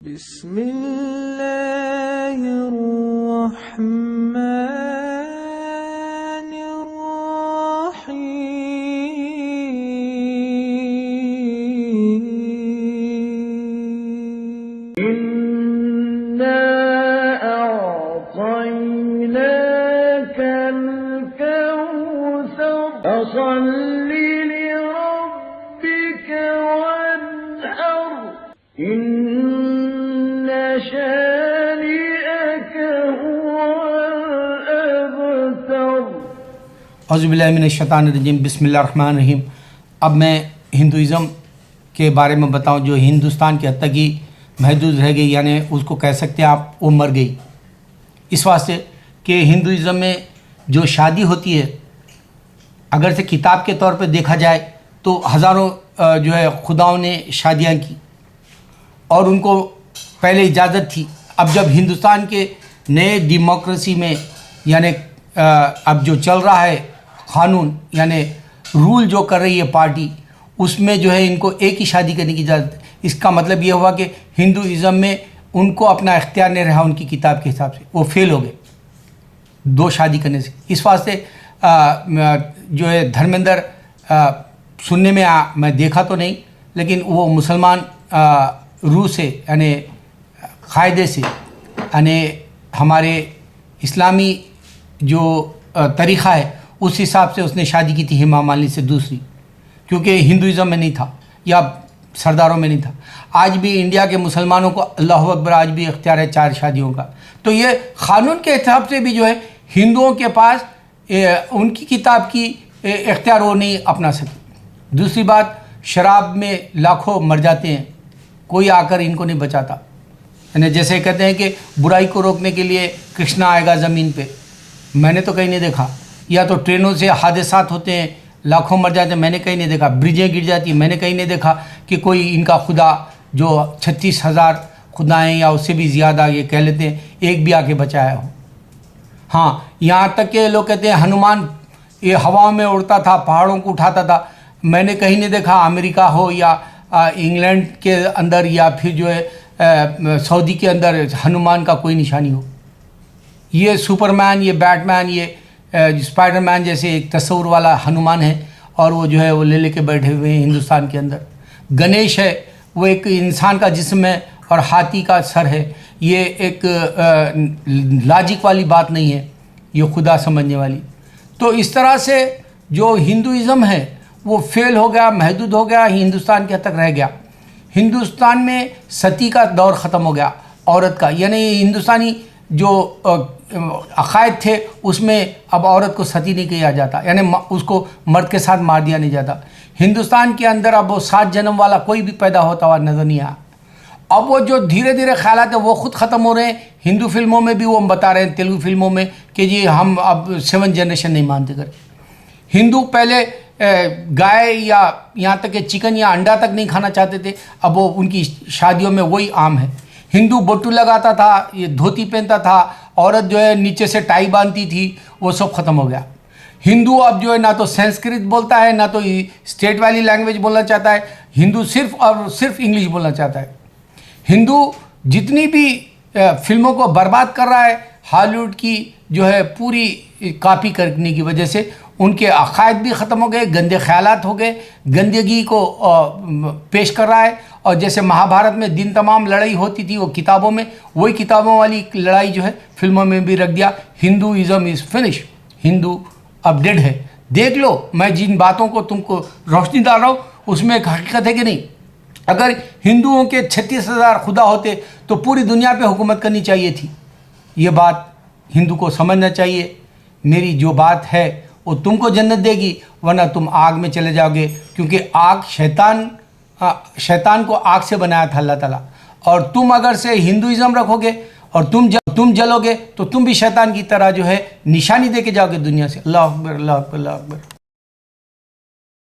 بسم اللہ الرحمن الرحیم انا اعطیناک الکوثر فصل لربک وانحر اعوذ باللہ من الشیطان الرجیم بسم اللہ الرحمن الرحیم۔ اب میں ہندوازم کے بارے میں بتاؤں جو ہندوستان کی حد تک ہی محدود رہ گئی، یعنی اس کو کہہ سکتے ہیں آپ وہ مر گئی، اس واسطے کہ ہندوازم میں جو شادی ہوتی ہے اگر سے کتاب کے طور پہ دیکھا جائے تو ہزاروں جو ہے خداؤں نے شادیاں کی اور ان کو پہلے اجازت تھی۔ اب جب ہندوستان کے نئے ڈیموکریسی میں یعنی اب جو چل رہا ہے قانون یعنی رول جو کر رہی ہے پارٹی، اس میں جو ہے ان کو ایک ہی شادی کرنے کی اجازت ہے۔ اس کا مطلب یہ ہوا کہ ہندوازم میں ان کو اپنا اختیار نہیں رہا، ان کی کتاب کے حساب سے وہ فیل ہو گئے دو شادی کرنے سے۔ اس واسطے جو ہے دھرمیندر سننے میں دیکھا تو نہیں، لیکن وہ مسلمان روح سے یعنی قاعدے سے یعنی ہمارے اسلامی جو طریقہ ہے اس حساب سے اس نے شادی کی تھی ہیما مالنی سے دوسری، کیونکہ ہندوازم میں نہیں تھا یا سرداروں میں نہیں تھا۔ آج بھی انڈیا کے مسلمانوں کو اللہ اکبر آج بھی اختیار ہے 4 شادیوں کا، تو یہ قانون کے حساب سے بھی جو ہے ہندوؤں کے پاس ان کی کتاب کی اختیار وہ نہیں اپنا سکے۔ دوسری بات، شراب میں لاکھوں مر جاتے ہیں، کوئی آ کر ان کو نہیں بچاتا، یعنی جیسے کہتے ہیں کہ برائی کو روکنے کے لیے کرشنا آئے گا زمین پہ، میں نے تو کہیں نہیں دیکھا۔ یا تو ٹرینوں سے حادثات ہوتے ہیں، لاکھوں مر جاتے ہیں، میں نے کہیں نہیں دیکھا۔ برجیں گر جاتی ہیں، میں نے کہیں نہیں دیکھا کہ کوئی ان کا خدا جو 36,000 خدائیں یا اس سے بھی زیادہ یہ کہہ لیتے ہیں ایک بھی آ کے بچایا ہو۔ ہاں، یہاں تک کہ لوگ کہتے ہیں ہنومان یہ ہواؤں میں اڑتا تھا، پہاڑوں کو اٹھاتا تھا، میں نے کہیں نہیں دیکھا امریکہ ہو یا انگلینڈ کے اندر یا پھر جو ہے سعودی کے اندر ہنومان کا کوئی نشانی ہو۔ یہ سپر مین، یہ بیٹ مین، یہ اسپائڈر مین جیسے ایک تصور والا ہنومان ہے اور وہ جو ہے وہ لے کے بیٹھے ہوئے ہیں ہندوستان کے اندر۔ گنیش ہے، وہ ایک انسان کا جسم ہے اور ہاتھی کا سر ہے۔ یہ ایک لاجک والی بات نہیں ہے، یہ خدا سمجھنے والی۔ تو اس طرح سے جو ہندوازم ہے وہ فیل ہو گیا، محدود ہو گیا، ہندوستان کے حد تک رہ گیا۔ ہندوستان میں ستی کا دور ختم ہو گیا عورت کا، یعنی ہندوستانی جو عقائد تھے اس میں اب عورت کو ستی نہیں کیا جاتا، یعنی اس کو مرد کے ساتھ مار دیا نہیں جاتا۔ ہندوستان کے اندر اب وہ 7 جنم والا کوئی بھی پیدا ہوتا ہوا نظر نہیں آیا۔ اب وہ جو دھیرے دھیرے خیالات ہیں وہ خود ختم ہو رہے ہیں۔ ہندو فلموں میں بھی وہ بتا رہے ہیں، تیلگو فلموں میں، کہ جی ہم اب 7 جنریشن نہیں مانتے کر۔ ہندو پہلے گائے یا یہاں تک کہ چکن یا انڈا تک نہیں کھانا چاہتے تھے، اب وہ ان کی شادیوں میں وہی عام ہے۔ ہندو بوٹو لگاتا تھا، یہ دھوتی پہنتا تھا، عورت جو ہے نیچے سے ٹائی باندھتی تھی، وہ سب ختم ہو گیا۔ ہندو اب جو ہے نہ تو سنسکرت بولتا ہے نہ تو اسٹیٹ والی لینگویج بولنا چاہتا ہے، ہندو صرف اور صرف انگلش بولنا چاہتا ہے۔ ہندو جتنی بھی فلموں کو برباد کر رہا ہے، ہالی ووڈ کی جو ہے پوری کاپی کرنے کی وجہ سے ان کے عقائد بھی ختم ہو گئے، گندے خیالات ہو گئے، گندگی کو پیش کر رہا ہے۔ اور جیسے مہابھارت میں دن تمام لڑائی ہوتی تھی وہ کتابوں میں، وہی کتابوں والی لڑائی جو ہے فلموں میں بھی رکھ دیا۔ ہندوازم از فنش، ہندو اب ڈیڈ ہے۔ دیکھ لو، میں جن باتوں کو تم کو روشنی ڈال رہا ہوں اس میں ایک حقیقت ہے کہ نہیں؟ اگر ہندوؤں کے 36,000 خدا ہوتے تو پوری دنیا پہ حکومت کرنی چاہیے تھی۔ یہ بات ہندو کو سمجھنا چاہیے۔ میری جو بات ہے وہ تم کو جنت دے گی، ورنہ تم آگ میں چلے جاؤ گے، کیونکہ آگ شیطان کو آگ سے بنایا تھا اللہ تعالیٰ، اور تم اگر سے ہندوازم رکھو گے اور تم جلو گے تو تم بھی شیطان کی طرح جو ہے نشانی دے کے جاؤ گے دنیا سے۔ اللہ اکبر، اللہ اکبر، اللہ اکبر۔